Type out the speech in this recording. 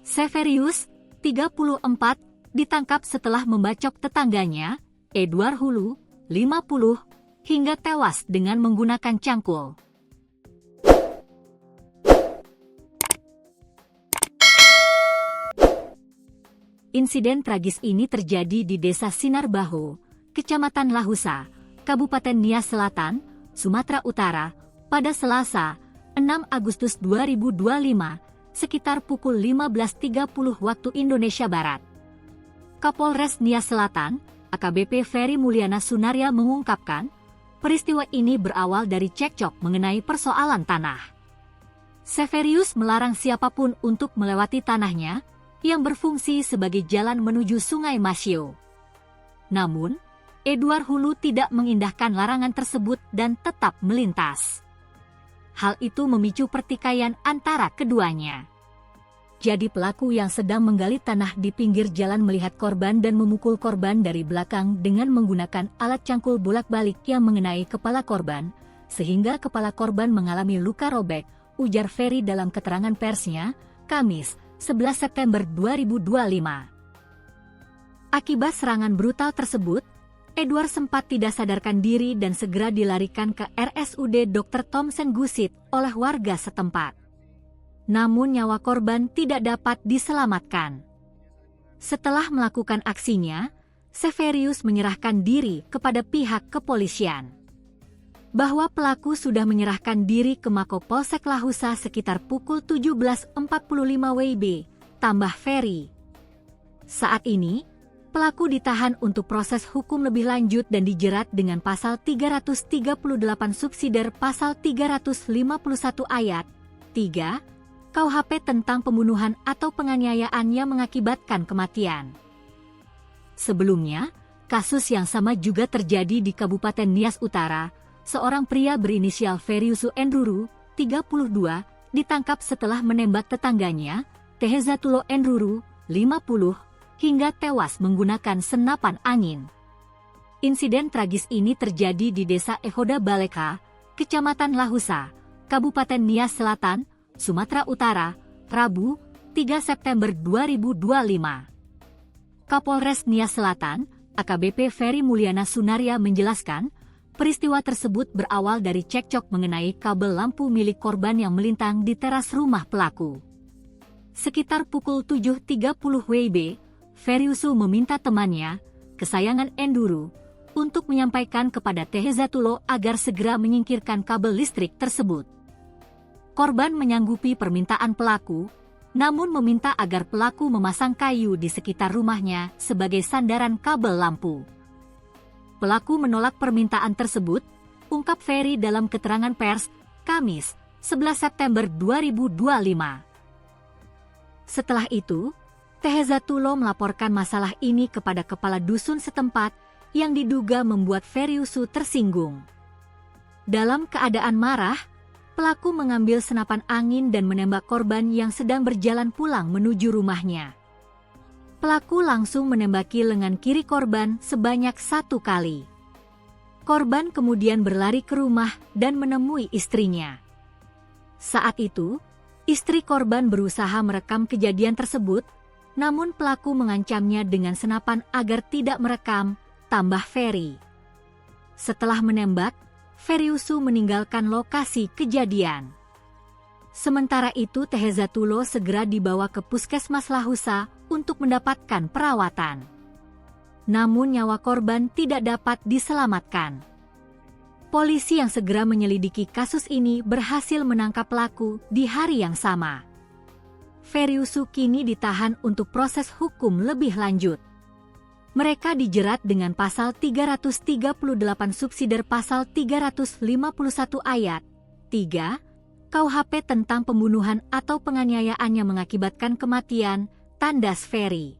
Severius, 34, ditangkap setelah membacok tetangganya, Edward Hulu, 50, hingga tewas dengan menggunakan cangkul. Insiden tragis ini terjadi di Desa Sinarbaho, Kecamatan Lahusa, Kabupaten Nias Selatan, Sumatera Utara, pada Selasa, 6 Agustus 2025, sekitar pukul 15.30 waktu Indonesia Barat. Kapolres Nias Selatan, AKBP Ferry Mulyana Sunaria mengungkapkan, peristiwa ini berawal dari cekcok mengenai persoalan tanah. Severius melarang siapapun untuk melewati tanahnya, yang berfungsi sebagai jalan menuju Sungai Masio. Namun, Edward Hulu tidak mengindahkan larangan tersebut dan tetap melintas. Hal itu memicu pertikaian antara keduanya. Jadi pelaku yang sedang menggali tanah di pinggir jalan melihat korban dan memukul korban dari belakang dengan menggunakan alat cangkul bolak-balik yang mengenai kepala korban, sehingga kepala korban mengalami luka robek, ujar Ferry dalam keterangan persnya, Kamis, 11 September 2025. Akibat serangan brutal tersebut, Edward sempat tidak sadarkan diri dan segera dilarikan ke RSUD Dr. Thompson Gusit oleh warga setempat. Namun nyawa korban tidak dapat diselamatkan. Setelah melakukan aksinya, Severius menyerahkan diri kepada pihak kepolisian. Bahwa pelaku sudah menyerahkan diri ke Mako Polsek Lahusa sekitar pukul 17.45 WIB, tambah Ferry. Saat ini, pelaku ditahan untuk proses hukum lebih lanjut dan dijerat dengan pasal 338 subsidiar pasal 351 ayat 3 KUHP tentang pembunuhan atau penganiayaan yang mengakibatkan kematian. Sebelumnya, kasus yang sama juga terjadi di Kabupaten Nias Utara. Seorang pria berinisial Ferriusu Enruru, 32, ditangkap setelah menembak tetangganya, Tehezatulo Enruru, 50, hingga tewas menggunakan senapan angin. Insiden tragis ini terjadi di Desa Ehoda Baleka, Kecamatan Lahusa, Kabupaten Nias Selatan, Sumatera Utara, Rabu, 3 September 2025. Kapolres Nias Selatan, AKBP Ferry Mulyana Sunaria menjelaskan, peristiwa tersebut berawal dari cekcok mengenai kabel lampu milik korban yang melintang di teras rumah pelaku. Sekitar pukul 7.30 WIB, Ferriusu meminta temannya, kesayangan Enduru, untuk menyampaikan kepada Tehezatulo agar segera menyingkirkan kabel listrik tersebut. Korban menyanggupi permintaan pelaku, namun meminta agar pelaku memasang kayu di sekitar rumahnya sebagai sandaran kabel lampu. Pelaku menolak permintaan tersebut, ungkap Ferry dalam keterangan pers, Kamis, 11 September 2025. Setelah itu, Tehezatulo melaporkan masalah ini kepada kepala dusun setempat yang diduga membuat Ferriusu tersinggung. Dalam keadaan marah, pelaku mengambil senapan angin dan menembak korban yang sedang berjalan pulang menuju rumahnya. Pelaku langsung menembaki lengan kiri korban sebanyak 1 kali. Korban kemudian berlari ke rumah dan menemui istrinya. Saat itu, istri korban berusaha merekam kejadian tersebut, namun pelaku mengancamnya dengan senapan agar tidak merekam, tambah Ferry. Setelah menembak, Ferriusu meninggalkan lokasi kejadian. Sementara itu Tehezatulo segera dibawa ke Puskesmas Lahusa untuk mendapatkan perawatan. Namun nyawa korban tidak dapat diselamatkan. Polisi yang segera menyelidiki kasus ini berhasil menangkap pelaku di hari yang sama. Ferriusu kini ditahan untuk proses hukum lebih lanjut. Mereka dijerat dengan pasal 338 subsidiar pasal 351 ayat 3 KUHP tentang pembunuhan atau penganiayaan yang mengakibatkan kematian, tandas Ferry.